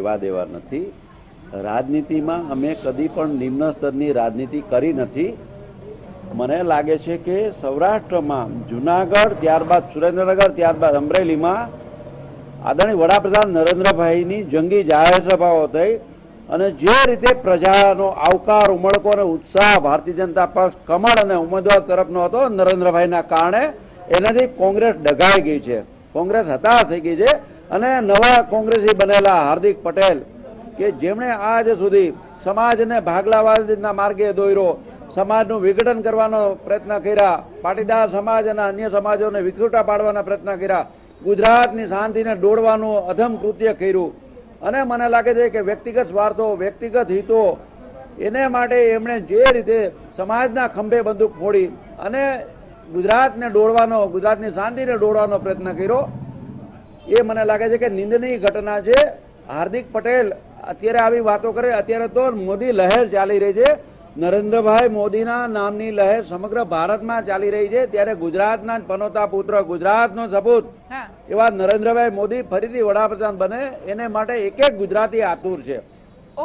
લેવા દેવા નથી. રાજનીતિમાં અમે કદી પણ નિમ્ન સ્તરની રાજનીતિ કરી નથી. મને લાગે છે કે સૌરાષ્ટ્રમાં જુનાગઢ, ત્યારબાદ સુરેન્દ્રનગર, ત્યારબાદ અમરેલીમાં આદરણીય વડાપ્રધાન નરેન્દ્રભાઈની જંગી જાહેર સભાઓ થઈ અને જે રીતે પ્રજાનો આવકાર, ઉમળકો અને ઉત્સાહ ભારતીય જનતા પક્ષ કમળ અને ઉમેદવાર તરફનો હતો નરેન્દ્રભાઈના કારણે, એનાથી કોંગ્રેસ ડઘાઈ ગઈ છે, કોંગ્રેસ હતાશ થઈ ગઈ છે. અને નવા કોંગ્રેસી બનેલા હાર્દિક પટેલ કે જેમણે આજ સુધી સમાજને ભાગલાવાદના માર્ગે દોર્યો, સમાજનું વિઘટન કરવાનો પ્રયત્ન કર્યા, પાટીદાર સમાજ અને અન્ય સમાજોને વિખૂટા પાડવાના પ્રયત્ન કર્યા, ગુજરાતની શાંતિને દોડવાનું અધમ કૃત્ય કર્યું. અને મને લાગે છે કે વ્યક્તિગત સ્વાર્થો, વ્યક્તિગત હિતો, એને માટે એમણે જે રીતે સમાજના ખંભે બંદૂક ફોડી અને ગુજરાતને દોડવાનો, ગુજરાતની શાંતિને દોડવાનો પ્રયત્ન કર્યો, એ મને લાગે છે કે નિંદનીય ઘટના છે. હાર્દિક પટેલ અત્યારે આવી વાતો કરે, અત્યારે તો મોદી લહેર ચાલી રહી છે, નરેન્દ્રભાઈ મોદીના નામની લહેર સમગ્ર ભારતમાં ચાલી રહી છે. ત્યારે ગુજરાતના પનોતા પુત્ર, ગુજરાતનો સપૂત એવા નરેન્દ્રભાઈ મોદી ફરીથી વડાપ્રધાન બને, એને માટે એક એક ગુજરાતી આતુર છે.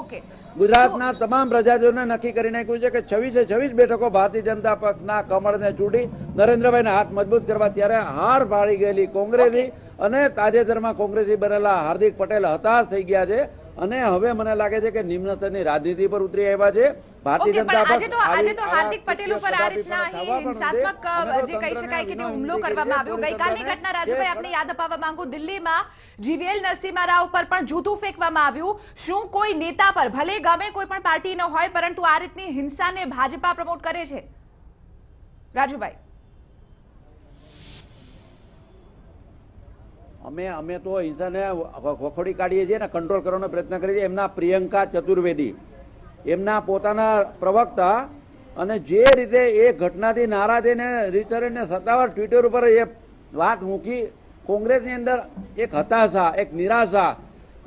ઓકે, ગુજરાતના તમામ પ્રજાજનોને નક્કી કરી નાખ્યું છે કે 26 બેઠકો ભારતીય જનતા પક્ષના કમળને ચૂંટી નરેન્દ્રભાઈના હાથ મજબૂત કરવા. ત્યારે હાર પાડી ગયેલી કોંગ્રેસી અને તાજેતરમાં કોંગ્રેસી બનેલા હાર્દિક પટેલ હતાશ થઈ ગયા છે અને હવે મને લાગે છે કે નિમ્ન સ્તરની રાજનીતિ પર ઉતરી આવ્યા છે. ભારતીય જનતા પક્ષ આજે તો હાર્દિક પટેલ ઉપર આ રીતના હિંસાત્મક જે કહી શકાય કે તે હુમલો કરવામાં આવ્યો. ગઈકાલની ઘટના રાજુભાઈ આપને યાદ અપાવવા માંગુ, દિલ્હીમાં જીવીએલ નરસિમ્હા રાવ પર પણ જૂતું ફેંકવામાં આવ્યું. શું કોઈ નેતા પર, ભલે ગમે કોઈ પણ પાર્ટી ન હોય, પરંતુ આ રીતની હિંસાને ભાજપા પ્રમોટ કરે છે? રાજુભાઈ, અમે તો હિંસાને વખોડી કાઢીએ છીએ ને કંટ્રોલ કરવાનો પ્રયત્ન કરીએ છીએ. એમના પ્રિયંકા ચતુર્વેદી, એમના પોતાના પ્રવક્તા, અને જે રીતે એ ઘટનાથી નારાજ થઈને રીતસરને સત્તાવાર ટ્વિટર ઉપર એ વાત મૂકી, કોંગ્રેસની અંદર એક હતાશા, એક નિરાશા,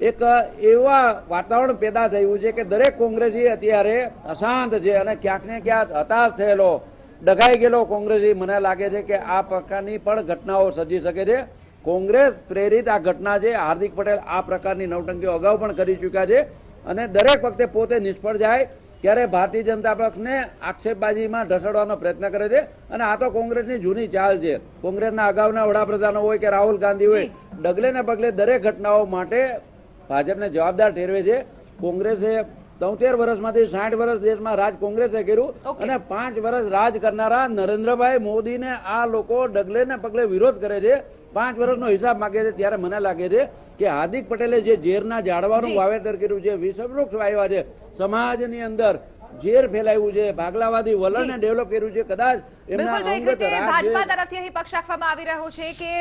એક એવા વાતાવરણ પેદા થયું છે કે દરેક કોંગ્રેસી અત્યારે અશાંત છે અને ક્યાંક ને ક્યાંક હતાશ થયેલો, ડઘાઈ ગયેલો કોંગ્રેસી મને લાગે છે કે આ પ્રકારની પણ ઘટનાઓ સર્જી શકે છે. કોંગ્રેસ પ્રેરિત આ ઘટના છે. હાર્દિક પટેલ આ પ્રકારની નવટંકીઓ અગાઉ પણ કરી ચૂક્યા છે અને દરેક વખતે પોતે નિષ્ફળ જાય ત્યારે ભારતીય જનતા પક્ષને આક્ષેપબાજીમાં ઢસડવાનો પ્રયત્ન કરે છે. અને આ તો કોંગ્રેસની જૂની ચાલ છે. કોંગ્રેસના અગાઉના વડાપ્રધાનો હોય કે રાહુલ ગાંધી હોય, ડગલે ને પગલે દરેક ઘટનાઓ માટે ભાજપને જવાબદાર ઠેરવે છે. કોંગ્રેસે 73 વર્ષમાંથી 60 વર્ષ દેશમાં રાજ કોંગ્રેસે કર્યું અને 5 વર્ષ રાજ કરનારા નરેન્દ્રભાઈ મોદીને આ લોકો ડગલે ને પગલે વિરોધ કરે છે, 5 વર્ષનો હિસાબ માંગે છે. ત્યારે મને લાગે છે કે હાર્દિક પટેલે જે ઝેરના ઝાડવાનું વાવેતર કર્યું છે, વિષવૃક્ષ વાવ્યા છે, સમાજની અંદર ઝેર ફેલાવ્યું છે, ભાગલાવાદી વલણને ડેવલપ કર્યું છે, કદાચ ભાજપા તરફથી અહીં પક્ષ રાખવામાં આવી રહ્યો છે કે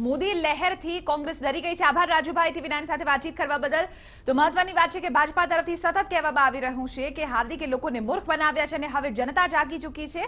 મોદી લહેરથી કોંગ્રેસ ડરી ગઈ છે. આભાર રાજુભાઈ TV9 સાથે વાતચીત કરવા બદલ. તો મહત્વની વાત છે કે ભાજપા તરફથી સતત કહેવામાં આવી રહ્યું છે કે હાર્દિકે લોકોને મૂર્ખ બનાવ્યા છે અને હવે જનતા જાગી ચૂકી છે.